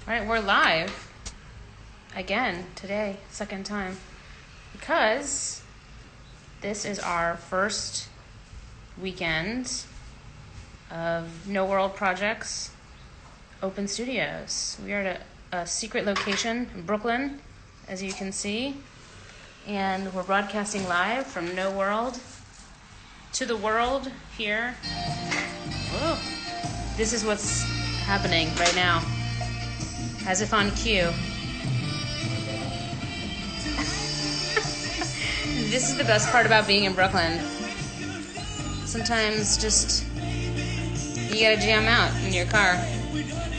All right, we're live again today, second time, because this is our first weekend of No World Projects Open Studios. We are at a secret location in Brooklyn, as you can see, and we're broadcasting live from No World to the world here. Whoa. This is what's happening right now. As if on cue. This is the best part about being in Brooklyn. Sometimes just you gotta jam out in your car,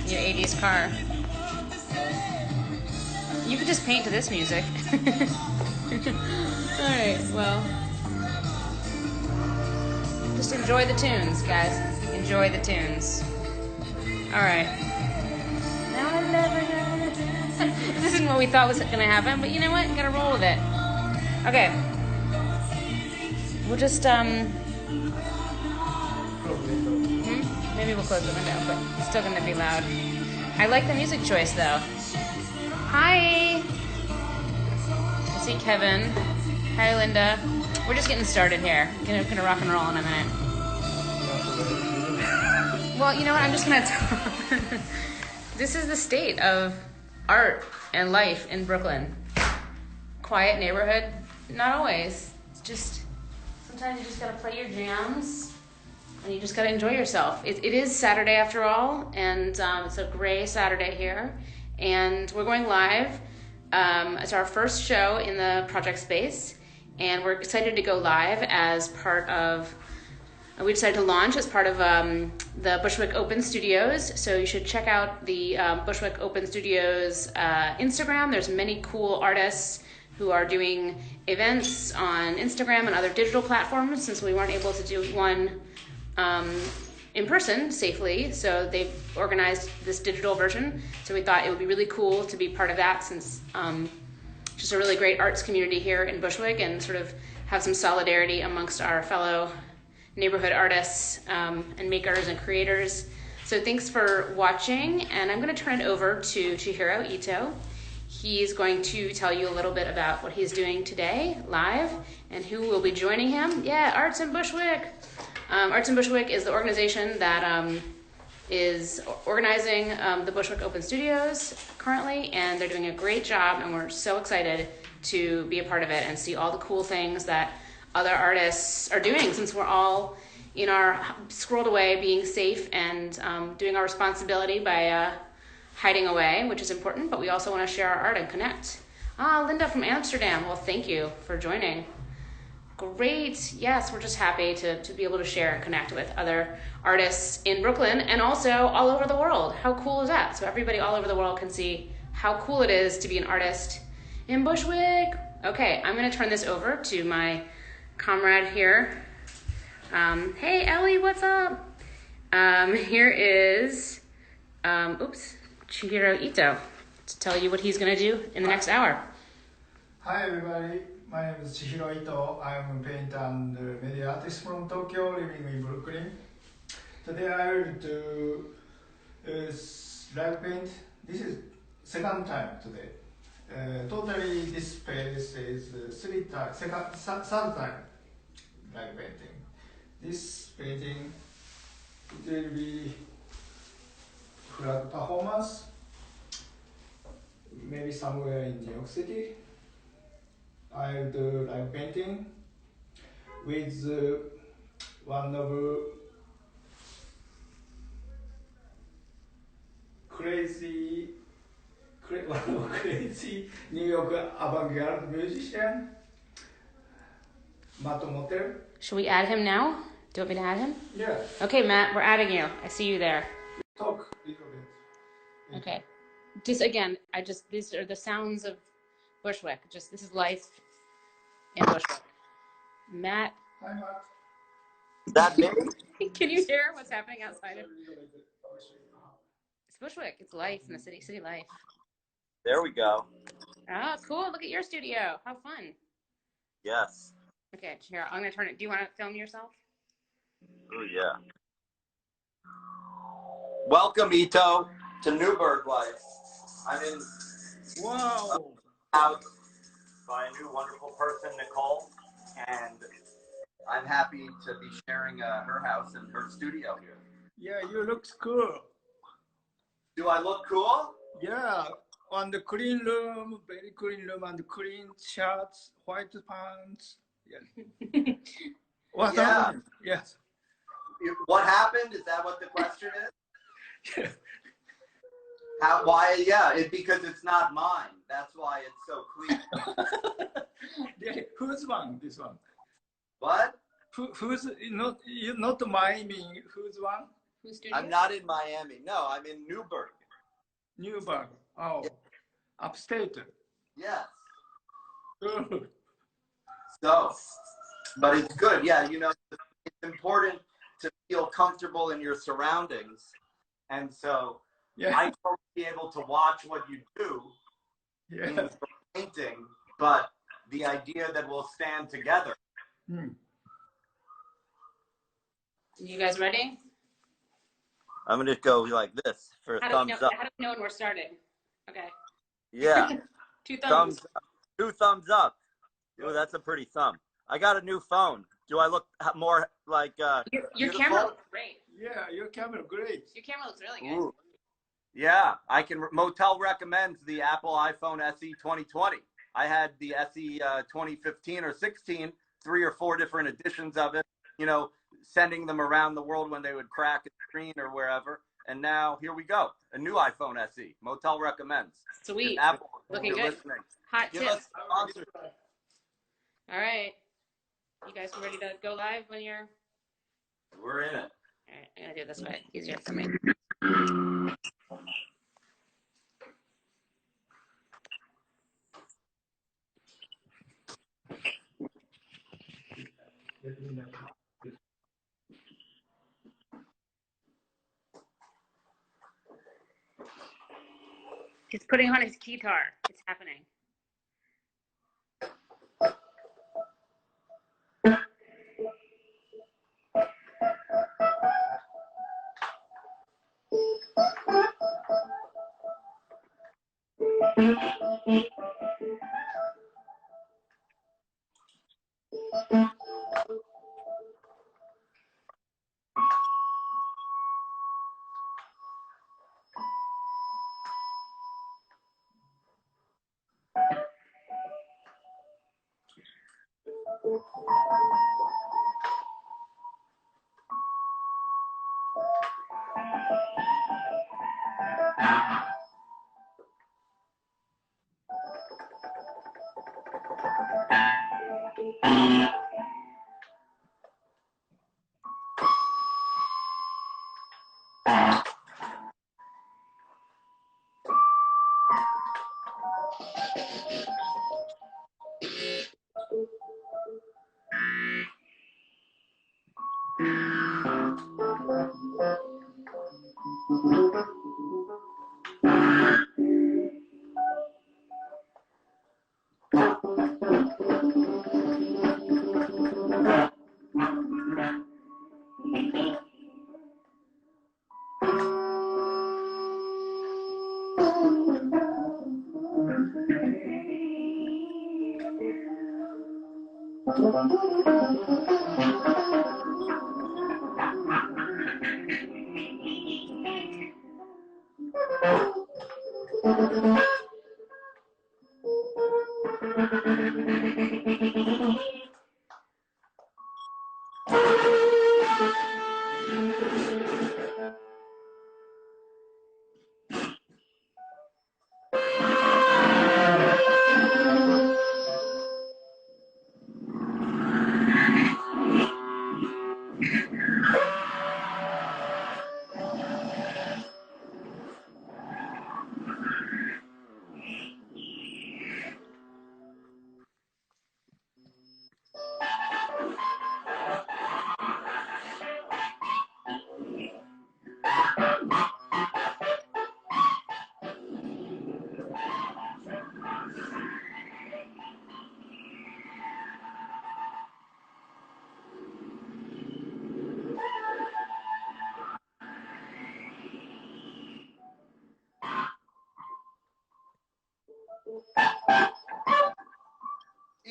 your 80s car. You could just paint to this music. Alright, well, just enjoy the tunes, guys. Enjoy the tunes. Alright. This isn't what we thought was going to happen, but you know what? You gotta roll with it. Okay. We'll just, maybe we'll close the window, but it's still going to be loud. I like the music choice, though. Hi! I see Kevin. Hi, Linda. We're just getting started here. Gonna rock and roll in a minute. Well, you know what? I'm just going to talk. This is the state of art and life in Brooklyn. Quiet neighborhood, not always. It's just, sometimes you just gotta play your jams and you just gotta enjoy yourself. It is Saturday after all, and it's a gray Saturday here. And we're going live. It's our first show in the project space, and we're excited to go live as part of we decided to launch as part of the Bushwick Open Studios. So you should check out the Bushwick Open Studios Instagram. There's many cool artists who are doing events on Instagram and other digital platforms, since we weren't able to do one in person safely. So they've organized this digital version. So we thought it would be really cool to be part of that, since just a really great arts community here in Bushwick, and sort of have some solidarity amongst our fellow neighborhood artists and makers and creators. So thanks for watching, and I'm going to turn it over to Chihiro Ito. He's going to tell you a little bit about what he's doing today live and who will be joining him. Yeah, Arts in Bushwick. Arts in Bushwick is the organization that is organizing the Bushwick Open Studios currently, and they're doing a great job, and we're so excited to be a part of it and see all the cool things that other artists are doing, since we're all in our scrolled away, being safe and doing our responsibility by hiding away, which is important, but we also want to share our art and connect. Linda from Amsterdam, well, thank you for joining. Great. Yes, we're just happy to be able to share and connect with other artists in Brooklyn and also all over the world. How cool is that? So everybody all over the world can see how cool it is to be an artist in Bushwick. Okay, I'm going to turn this over to my comrade here. Hey Ellie, what's up? Here is Chihiro Ito to tell you what he's going to do in the next hour. Hi everybody, my name is Chihiro Ito. I'm a painter and media artist from Tokyo, living in Brooklyn. Today I will do live paint. This is second time today. Totally this space is third time live painting. This painting, it will be flag performance, maybe somewhere in New York City. I'll do live painting with one of crazy New York avant-garde musician, Mottel. Should we add him now? Do you want me to add him? Yeah. Okay, Matt, we're adding you. I see you there. Talk a little bit. Okay. Just again, these are the sounds of Bushwick. This is life in Bushwick. Matt. Hi, Matt. Is that me? Can you hear what's happening outside of? It's Bushwick. It's life in the city life. There we go. Oh, cool. Look at your studio. How fun. Yes. Okay, here, I'm going to turn it. Do you want to film yourself? Oh, yeah. Welcome, Ito, to Newburgh life. I'm in Wow. house by a new wonderful person, Nicole, and I'm happy to be sharing her house and her studio here. Yeah, you look cool. Do I look cool? Yeah, on the clean room, very clean room, and clean shirts, white pants. Yeah. What Yeah. happened? Yes. What happened? Is that what the question is? Yeah. How? Why? Yeah, because it's not mine. That's why it's so clean. Yeah, whose one? This one. What? Who's not? You not Miami. Whose one? Whose studio? I'm not in Miami. No, I'm in Newburgh. Newburgh. Oh, Yeah. upstate. Yes. Good. So, but it's good. Yeah, you know, it's important to feel comfortable in your surroundings, and so Yeah. I won't be able to watch what you do Yeah. in painting, but the idea that we'll stand together. You guys ready? I'm gonna go like this for a thumbs up. How do we know when we're starting? Okay. Yeah. 2 thumbs. Thumbs up. 2 thumbs up. Ooh, that's a pretty thumb. I got a new phone. Do I look more like Your camera looks great. Yeah, your camera great. Your camera looks really good. Ooh. Yeah, I can. Mottel recommends the Apple iPhone SE 2020. I had the SE 2015 or 16, 3 or 4 different editions of it, you know, sending them around the world when they would crack a screen or wherever. And now here we go, a new iPhone SE. Mottel recommends. Sweet. Apple, Looking you're good. listening. Hot Give tip. us sponsors. All right. You guys ready to go live when you're? We're in it. All right. I'm gonna do it this way. Easier for me. He's putting on his guitar. It's happening.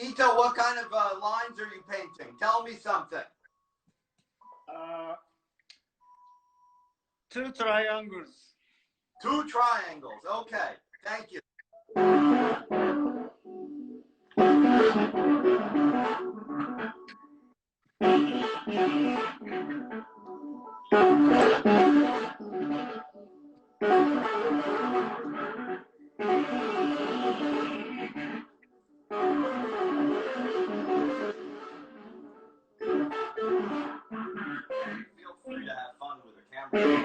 Ito, what kind of lines are you painting? Tell me something. Two triangles. Two triangles. Okay. Thank you. Feel free to have fun with a camera.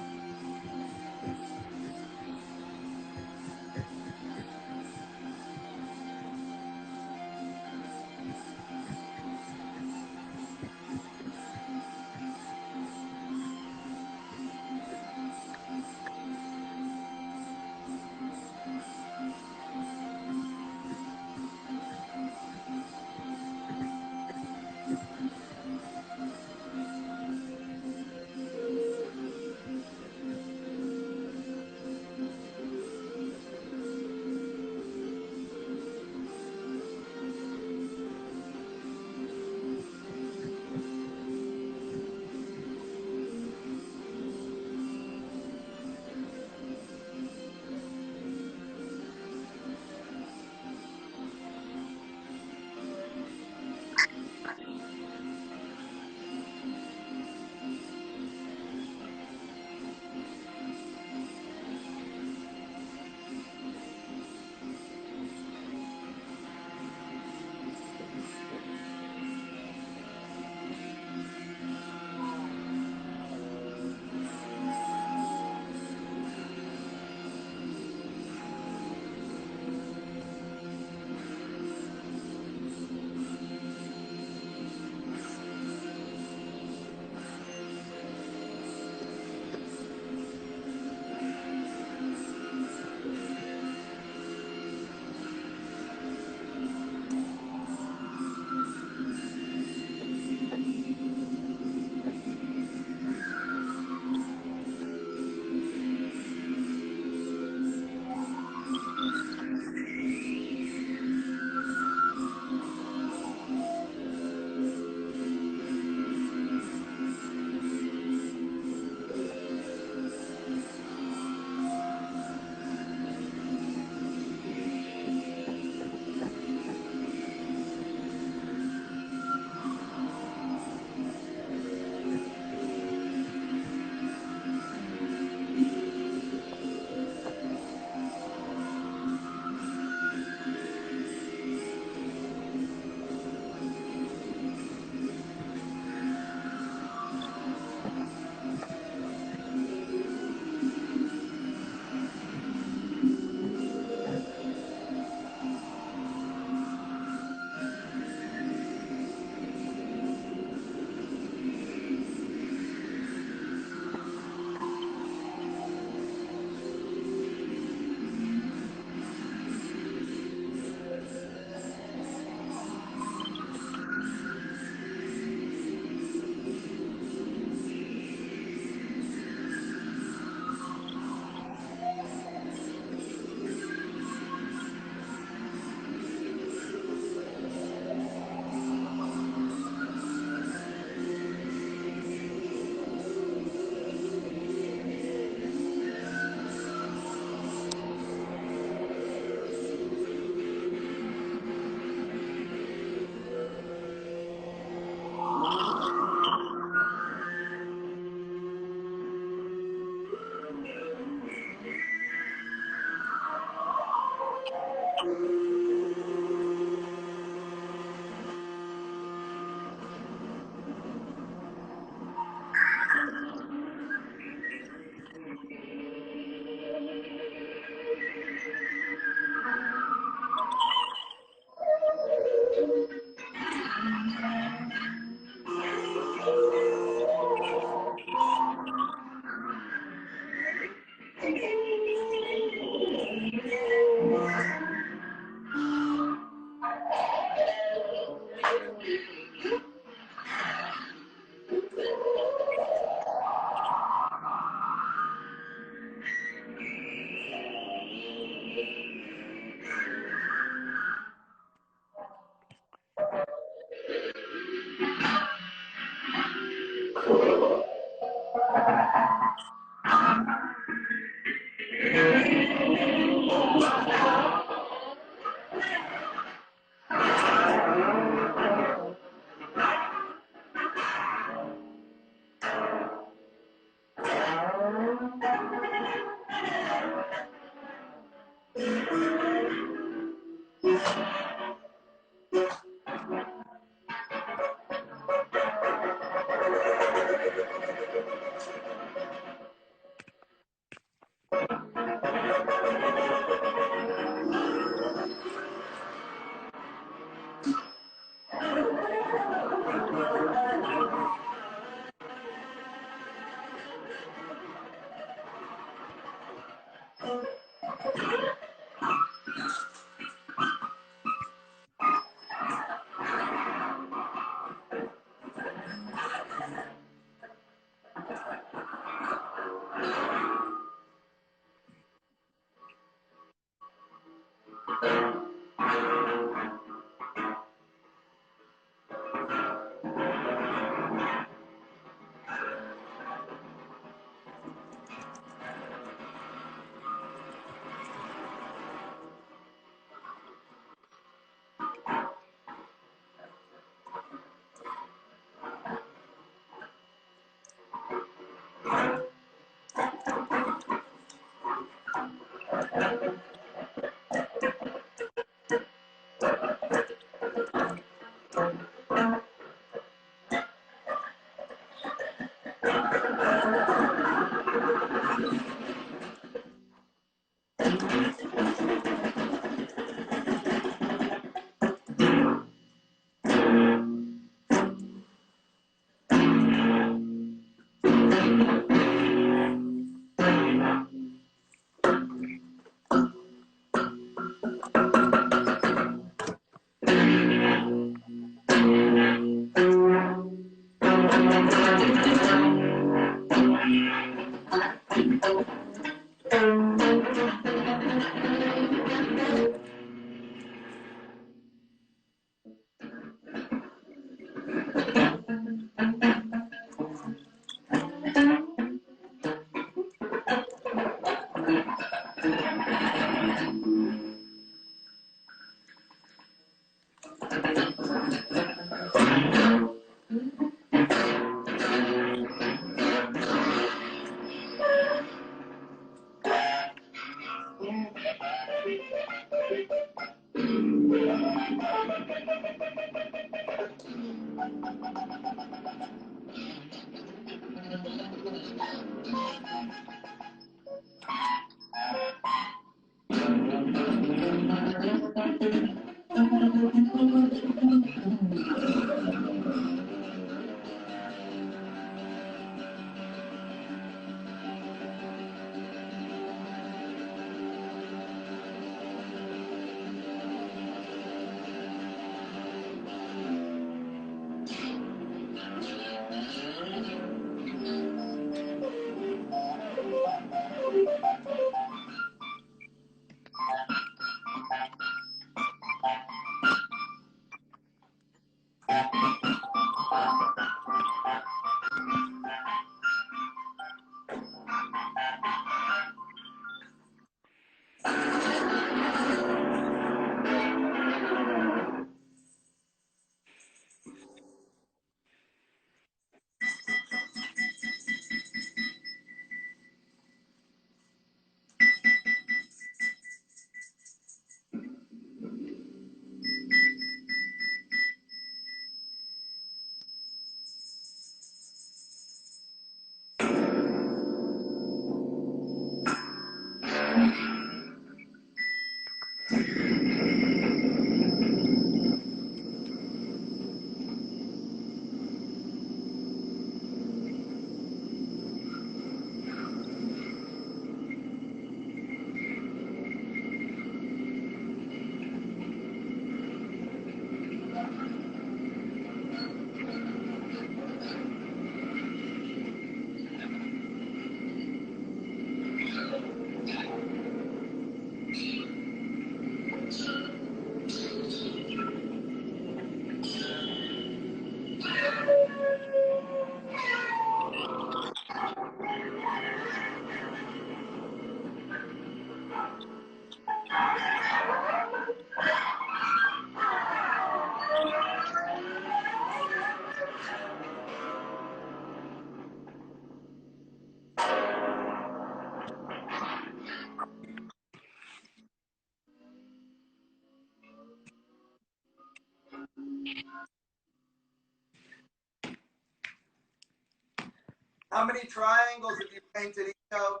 How many triangles have you painted, Ito?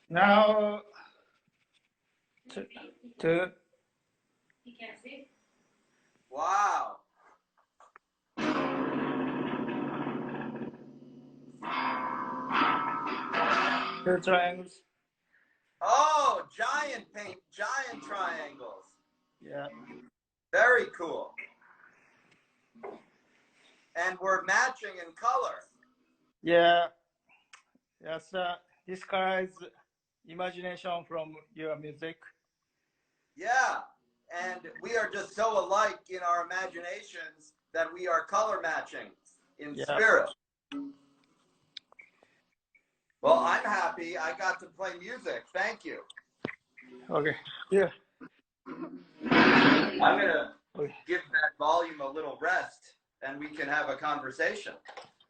Now, two. You can't see. Wow. Two triangles. Oh, giant triangles. Yeah. Very cool. And we're matching in color. Yeah. Yes. This color is imagination from your music. Yeah. And we are just so alike in our imaginations that we are color matching in spirit. Well, I'm happy I got to play music. Thank you. Okay. Yeah. I'm going to give that volume a little rest and we can have a conversation.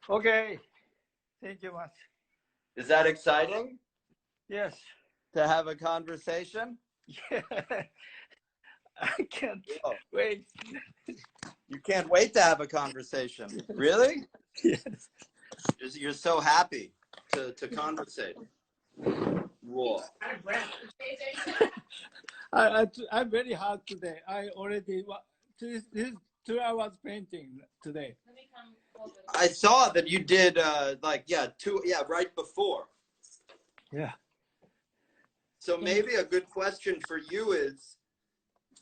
Okay. Thank you much. Is that exciting? Yes. To have a conversation? Yeah. I can't wait. You can't wait to have a conversation. Really? Yes. You're so happy to conversate. Whoa. I'm very hard today. I already, this is 2 hours painting today. Let me come over. I saw that you did right before. Yeah. So maybe a good question for you is,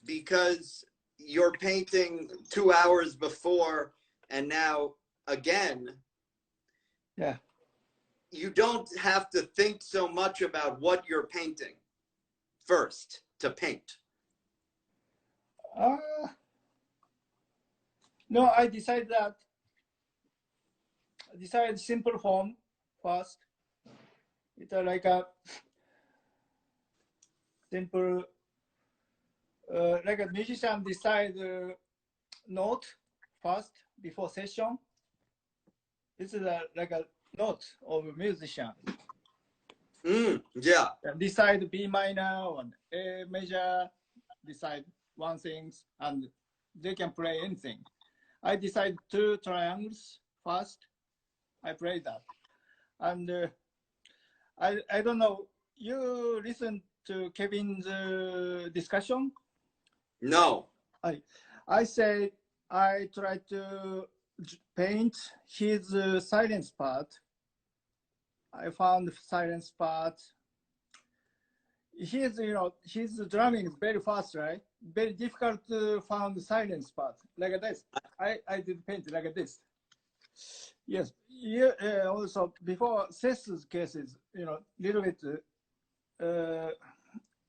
because you're painting 2 hours before and now again, yeah, you don't have to think so much about what you're painting first to paint. No, I decided simple form first. It's like a simple, like a musician decide note first before session. This is like a note of a musician. Yeah. Decide B minor or A major, decide one thing, and they can play anything. I decide 2 triangles first. I play that. And I don't know, you listen to Kevin's discussion? No. I say I try to paint his silence part. I found the silence part. His drumming is very fast, right? Very difficult to find the silence part like this. I did paint like this. Yes. Yeah. Also, before Seth's cases, little bit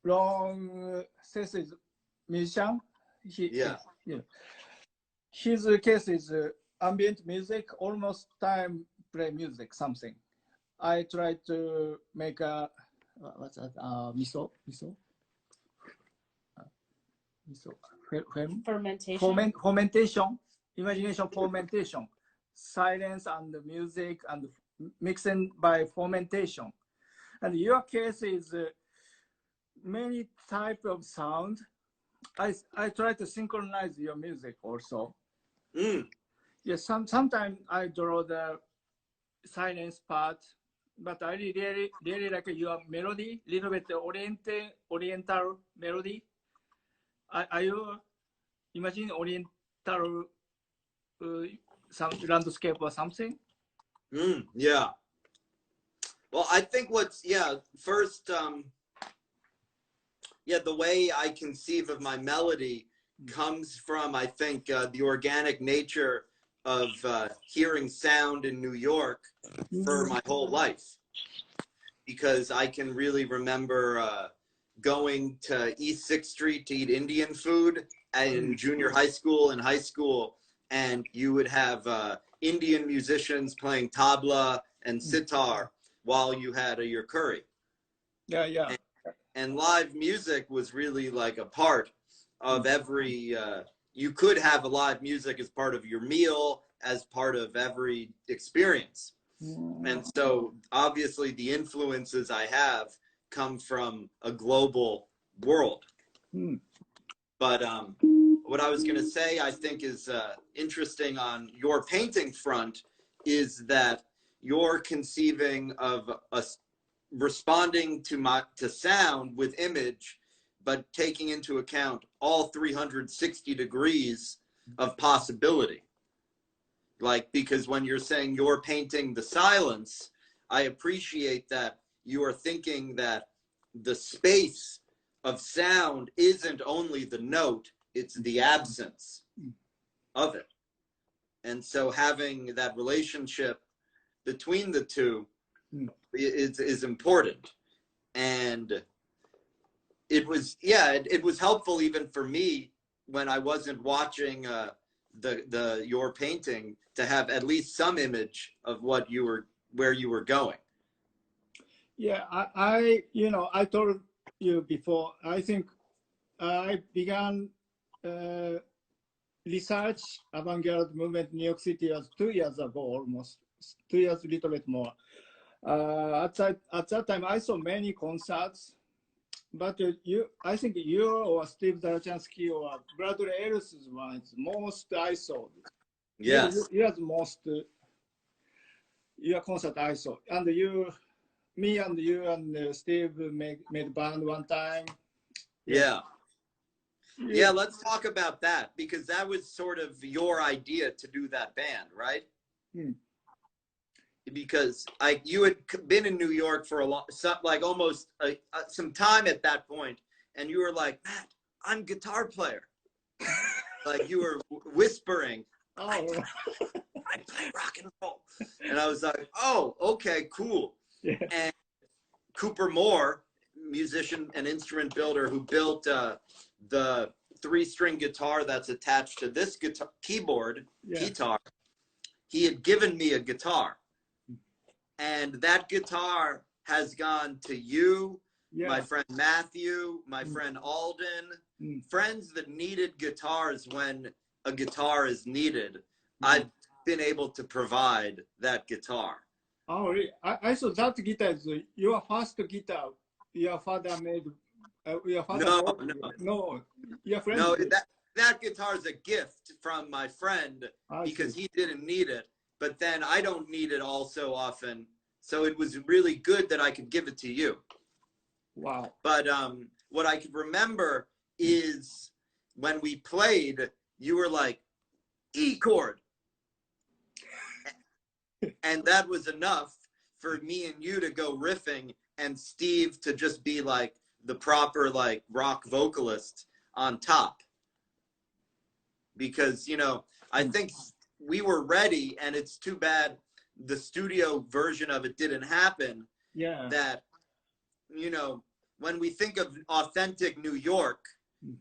long. Seth is musician. Yeah. His case is ambient music, almost time play music, something. I try to make a what's that? Miso. Fermentation. Imagination fermentation. Silence and music and mixing by fermentation. And your case is many type of sound. I try to synchronize your music also. Yes, sometimes I draw the silence part, but I really like your melody, little bit oriental melody. Are you imagine oriental some landscape or something? Yeah. Well, I think first, the way I conceive of my melody comes from, I think, the organic nature of hearing sound in New York for my whole life. Because I can really remember going to East 6th Street to eat Indian food in junior high school and high school, and you would have Indian musicians playing tabla and sitar while you had your curry. Yeah. And live music was really like a part of every, you could have a live music as part of your meal, as part of every experience. And so obviously the influences I have come from a global world. But what I was going to say, I think is interesting on your painting front is that you're conceiving of responding to sound with image, but taking into account all 360 degrees of possibility. Like, because when you're saying you're painting the silence, I appreciate that you are thinking that the space of sound isn't only the note, it's the absence of it. And so having that relationship between the two is important. And it was helpful even for me when I wasn't watching your painting to have at least some image of where you were going. Yeah, I told you before, I think I began research avant-garde movement in New York City was 2 years ago, almost 2 years, a little bit more. At that time, I saw many concerts, but I think you or Steve Zarachansky or Bradley Ellis's one is most I saw. Yes. You are the most, your concert I saw. And me and you and Steve made band one time. Yeah. Yeah, let's talk about that, because that was sort of your idea to do that band, right? Because you had been in New York for almost some time at that point, and you were like, Matt, I'm a guitar player. Like you were whispering, I play rock and roll. And I was like, oh, okay, cool. Yeah. And Cooper Moore, musician and instrument builder who built the 3-string guitar that's attached to this guitar, he had given me a guitar. And that guitar has gone to you, my friend Matthew, my friend Alden, friends that needed guitars when a guitar is needed. I've been able to provide that guitar. Oh, really? I thought that guitar is your first guitar your father made. Your father no, your friend. No, that guitar is a gift from my friend because he didn't need it. But then I don't need it all so often. So it was really good that I could give it to you. Wow. But what I could remember is when we played, you were like, E chord. And that was enough for me and you to go riffing and Steve to just be like the proper like rock vocalist on top. Because, you know, I think we were ready, and it's too bad the studio version of it didn't happen. Yeah. That, you know, when we think of authentic New York,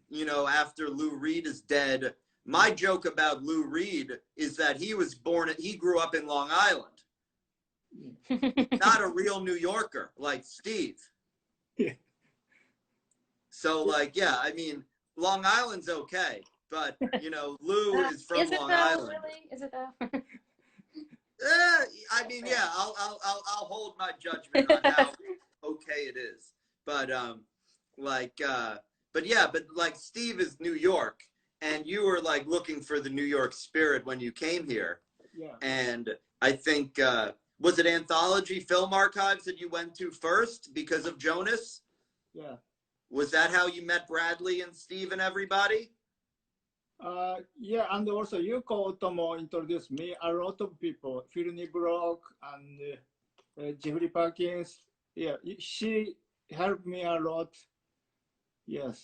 you know, after Lou Reed is dead, my joke about Lou Reed is that he grew up in Long Island. Not a real New Yorker like Steve. Yeah. So like, yeah, I mean, Long Island's okay. But, you know, Lou is from Long Island. Really? Is it though? I mean, yeah, I'll hold my judgment on how okay it is. But but like Steve is New York, and you were like looking for the New York spirit when you came here. Yeah. And I think was it Anthology Film Archives that you went to first because of Jonas? Yeah. Was that how you met Bradley and Steve and everybody? Yeah, and also Yuko Otomo introduced me a lot of people, Philny Brock and Jeffrey Perkins. Yeah, she helped me a lot. Yes.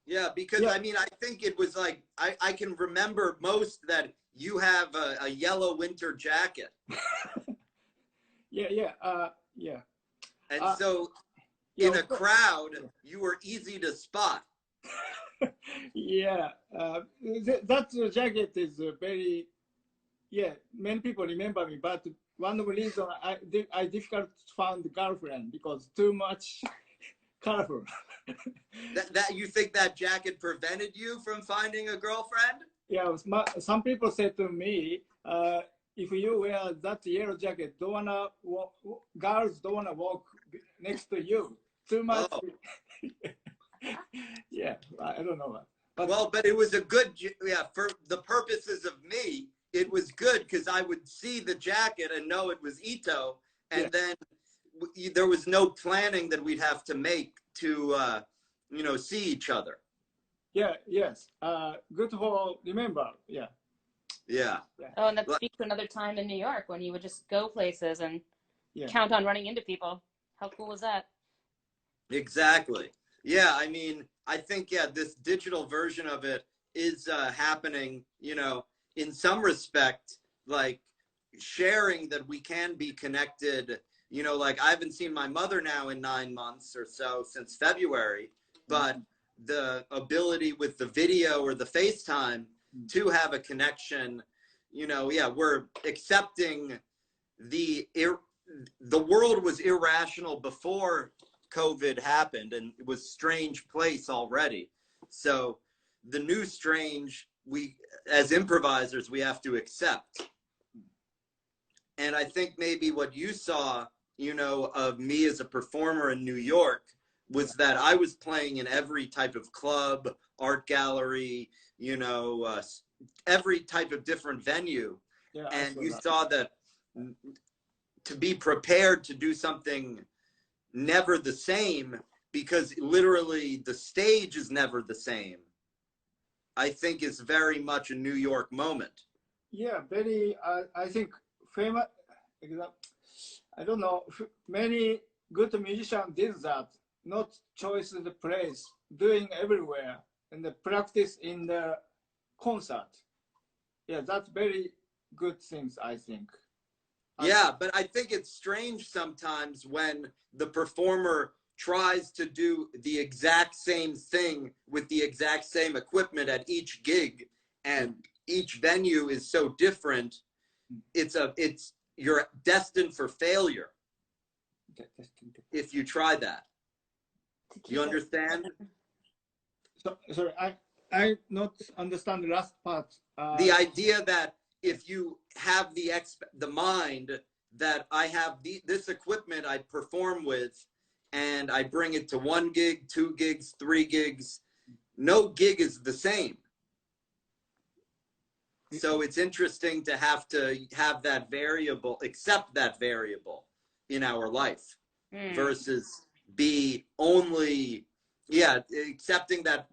Yeah, because I mean, I think it was like, I can remember most that you have a yellow winter jacket. Yeah. And so in a crowd, you were easy to spot. Yeah, that jacket is very, many people remember me, but one of the reasons I difficult to find a girlfriend because too much colorful. that you think that jacket prevented you from finding a girlfriend? Yeah, some people said to me, if you wear that yellow jacket, girls don't wanna walk next to you. Too much. Oh. Yeah, I don't know. But it was a good, for the purposes of me, it was good because I would see the jacket and know it was Ito, and then there was no planning that we'd have to make to, you know, see each other. Yeah, yes. Good for remember, yeah. Oh, and that speaks to another time in New York when you would just go places and count on running into people. How cool was that? Exactly. Yeah, I mean, I think, this digital version of it is happening, you know, in some respect, like sharing that we can be connected, you know, like I haven't seen my mother now in 9 months or so since February, but the ability with the video or the FaceTime to have a connection, you know, we're accepting the world was irrational before COVID happened, and it was strange place already. So the new strange, we as improvisers, we have to accept. And I think maybe what you saw, you know, of me as a performer in New York was that I was playing in every type of club, art gallery, you know, every type of different venue. Yeah, and you saw that to be prepared to do something never the same, because literally the stage is never the same, I think is very much a New York moment. Yeah, very, I think famous, I don't know, many good musicians did that, not choice the place, doing everywhere, and the practice in the concert. Yeah, that's very good things, I think. Yeah, but I think it's strange sometimes when the performer tries to do the exact same thing with the exact same equipment at each gig, and each venue is so different, you're destined for failure if you try that. You understand? So, sorry, I not understand the last part. The idea that if you have the mind that I have this equipment I perform with, and I bring it to 1 gig, 2 gigs, 3 gigs, no gig is the same. So it's interesting to have that variable, accept that variable in our life versus be only, accepting that,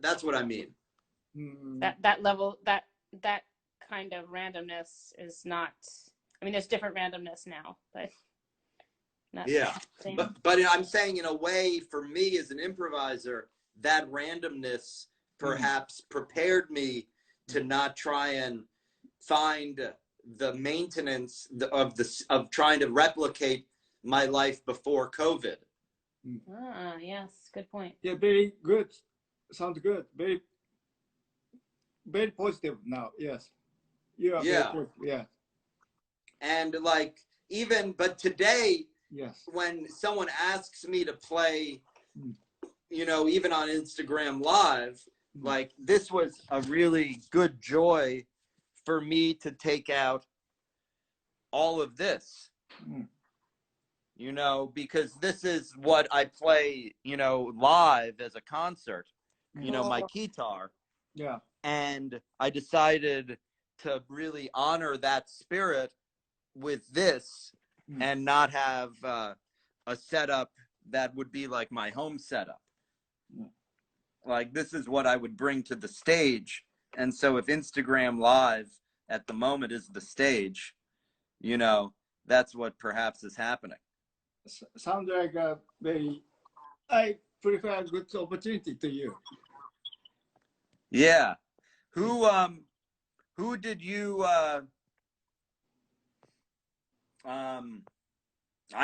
that's what I mean. That level, that kind of randomness is not, I mean, there's different randomness now, but not the same. But I'm saying, in a way, for me as an improviser, that randomness perhaps prepared me to not try and find the maintenance of trying to replicate my life before COVID. Yes, good point. Yeah, very good. Sounds good. Very, very positive now. Yes. You are very positive. Yeah. And like, but today, yes, when someone asks me to play, you know, even on Instagram Live, like, this was a really good joy for me to take out all of this, you know, because this is what I play, you know, live as a concert, you know, my guitar. Yeah. And I decided to really honor that spirit with this and not have a setup that would be like my home setup. Like, this is what I would bring to the stage. And so if Instagram Live at the moment is the stage, you know, that's what perhaps is happening. Sounds like a very, I prefer a good opportunity to you. Yeah. Who did you, I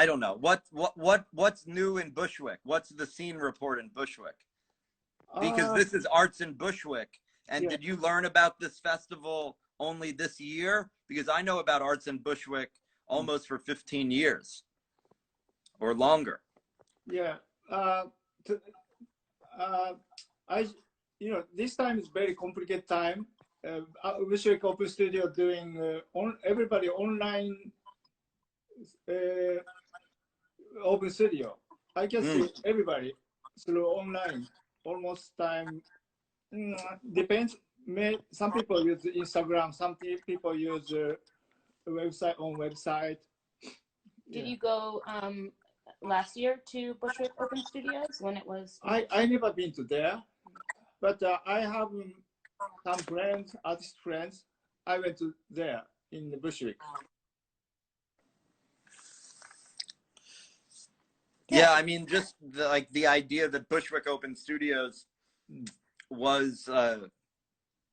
don't know. What's new in Bushwick? What's the scene report in Bushwick? Because this is Arts in Bushwick. And did you learn about this festival only this year? Because I know about Arts in Bushwick almost for 15 years or longer. Yeah. You know, this time is very complicated time. Bushwick Open Studio doing everybody online open studio. I can see everybody through online almost time. Depends. Some people use Instagram. Some people use website. Did you go last year to Bushwick Open Studios when it was? I never been to there, but I have some friends, artist friends. I went to there in the Bushwick. Yeah, I mean, just the idea that Bushwick Open Studios was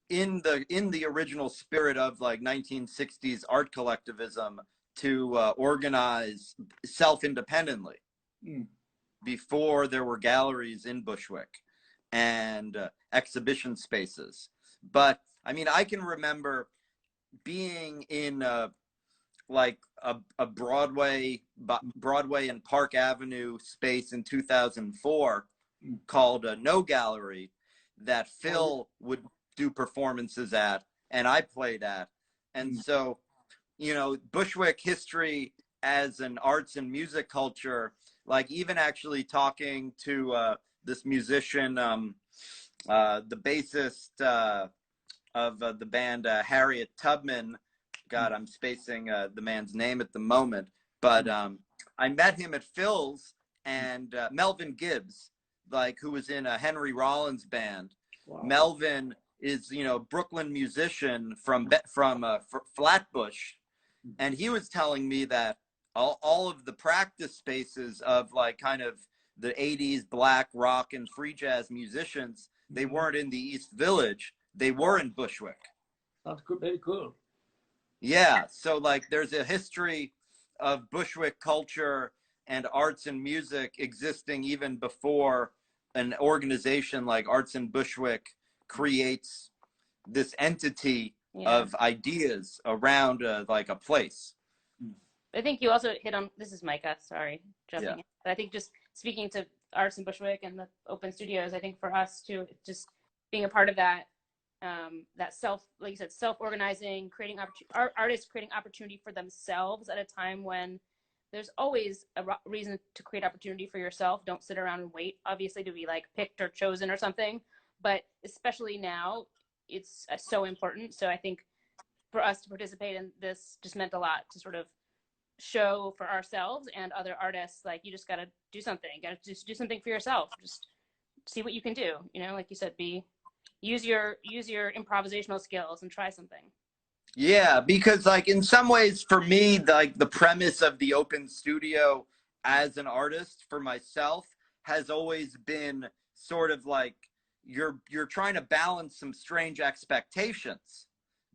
in the original spirit of like 1960s art collectivism to organize self-independently before there were galleries in Bushwick and exhibition spaces. But I mean, I can remember being in like a Broadway and Park Avenue space in 2004 called No Gallery that Phil would do performances at and I played at. And so, you know, Bushwick history as an arts and music culture, like even actually talking to this musician, the bassist of the band Harriet Tubman. God, I'm spacing the man's name at the moment, but I met him at Phil's, and Melvin Gibbs, like, who was in a Henry Rollins band. Wow. Melvin is, you know, Brooklyn musician from Flatbush, and he was telling me that all of the practice spaces of like kind of the 80s black rock and free jazz musicians, they weren't in the East Village, they were in Bushwick. That's good, very cool. Yeah, so like there's a history of Bushwick culture and arts and music existing even before an organization like Arts in Bushwick creates this entity of ideas around like a place. I think you also hit on, this is Mica, sorry, jumping in. But I think just speaking to Arts in Bushwick and the Open Studios, I think for us too, just being a part of that, that like you said, self-organizing, creating artists creating opportunity for themselves at a time when there's always a reason to create opportunity for yourself. Don't sit around and wait, obviously, to be like picked or chosen or something. But especially now, it's so important. So I think for us to participate in this just meant a lot to sort of show for ourselves and other artists, like, you just got to do something. You got to just do something for yourself. Just see what you can do. You know, like you said, use your improvisational skills and try something. Yeah, because like in some ways for me, like the premise of the Open Studio as an artist for myself has always been sort of like you're trying to balance some strange expectations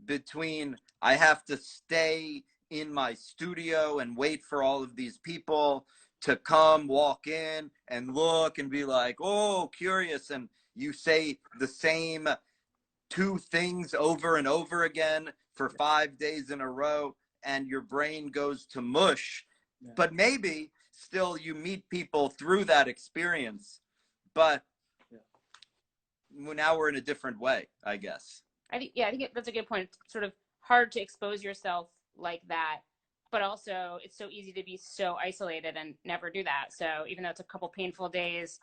between I have to stay in my studio and wait for all of these people to come walk in and look and be like, oh, curious, and you say the same two things over and over again for 5 days in a row, and your brain goes to mush. But maybe still you meet people through that experience, but now we're in a different way, I guess. I think that's a good point. It's sort of hard to expose yourself like that, but also it's so easy to be so isolated and never do that. So even though it's a couple painful days,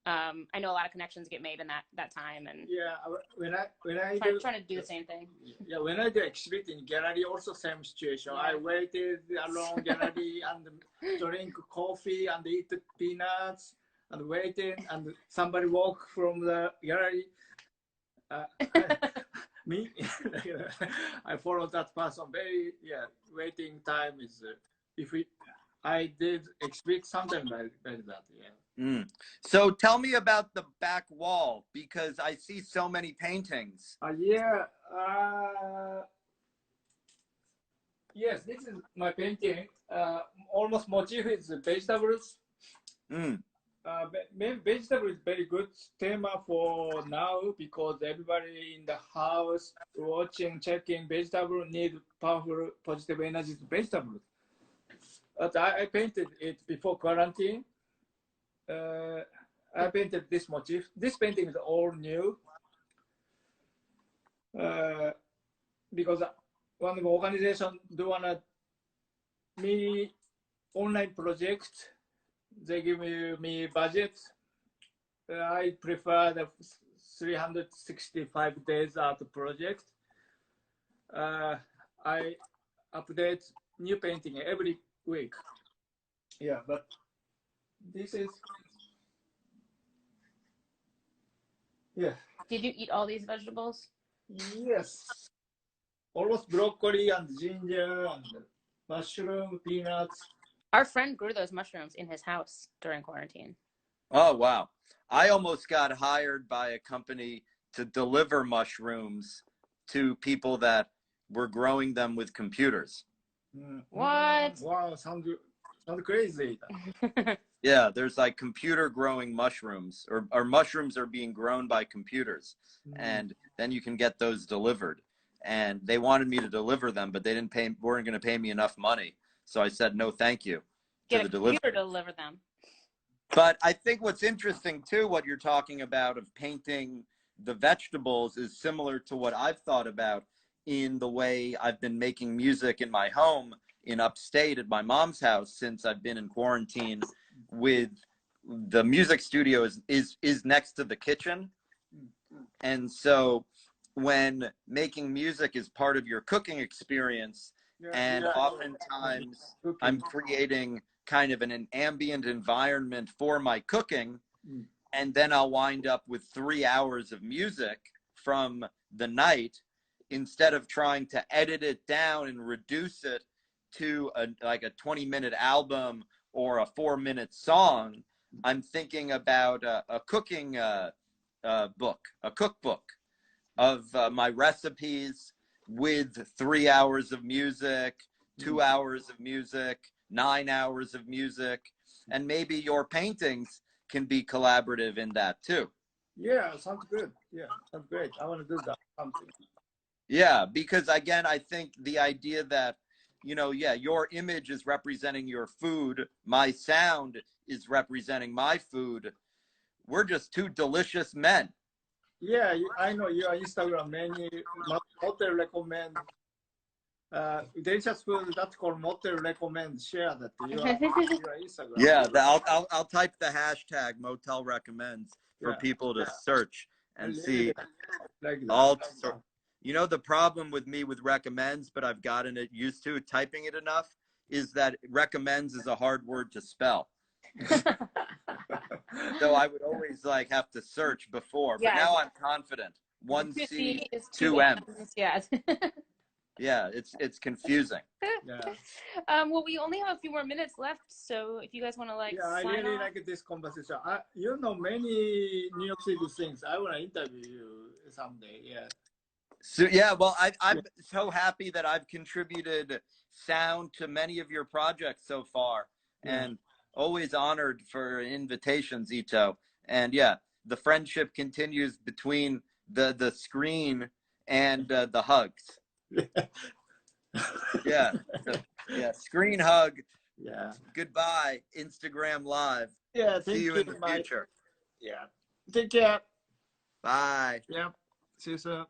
I know a lot of connections get made in that time, and when I trying to do the same thing. Yeah, when I do exhibit in gallery, also same situation. I waited alone gallery and drink coffee and eat peanuts and waiting, and somebody walk from the gallery. Me, I follow that person. Very waiting time is I did exhibit something like that. So tell me about the back wall, because I see so many paintings. Yes, this is my painting. Almost motif is vegetables. Vegetable is very good theme for now, because everybody in the house watching, checking vegetable need powerful positive energy to vegetables. But I painted it before quarantine. I painted this motif. This painting is all new because one of the organization do me online project. They give me budget. I prefer the 365 days art project. I update new painting every week. Yeah, but this is Did you eat all these vegetables? Yes, almost broccoli and ginger and mushroom, peanuts. Our friend grew those mushrooms in his house during quarantine. Oh, wow. I almost got hired by a company to deliver mushrooms to people that were growing them with computers. What? Wow, sound crazy. Yeah, there's like computer growing mushrooms, or mushrooms are being grown by computers, and then you can get those delivered. And they wanted me to deliver them, but they weren't going to pay me enough money. So I said, no, thank you. Get a computer to deliver them. But I think what's interesting too, what you're talking about of painting the vegetables, is similar to what I've thought about in the way I've been making music in my home in upstate at my mom's house since I've been in quarantine. With the music studio is next to the kitchen, and so when making music is part of your cooking experience, oftentimes I'm creating kind of an ambient environment for my cooking, and then I'll wind up with 3 hours of music from the night instead of trying to edit it down and reduce it to like a 20-minute album or a 4-minute song. I'm thinking about a cooking book, a cookbook of my recipes with 3 hours of music, 2 hours of music, 9 hours of music. and maybe your paintings can be collaborative in that too. Yeah, sounds good. Yeah, sounds great. I want to do that something. Yeah, because again, I think the idea that, you know, yeah, your image is representing your food, my sound is representing my food. We're just two delicious men. Yeah, I know your Instagram many Mottel recommend delicious food that's called Mottel recommend. Share that your Instagram. Yeah, I'll type the hashtag Mottel recommends for people to search and see. Like All you know, the problem with me with recommends, but I've gotten it used to typing it enough, is that recommends is a hard word to spell. So I would always like have to search before, but now I'm confident. 1C, 2M. Yeah. Yeah, it's confusing. Yeah. Well, we only have a few more minutes left, so if you guys want to like, I really like this conversation. You know many New York City things. I want to interview you someday. Yeah. So yeah, well, I'm so happy that I've contributed sound to many of your projects so far, and always honored for invitations, Ito. And yeah, the friendship continues between the screen and the hugs. Yeah, screen hug. Yeah. Goodbye, Instagram Live. Yeah. See you in the future. Yeah. Take care. Bye. Yeah. See you soon.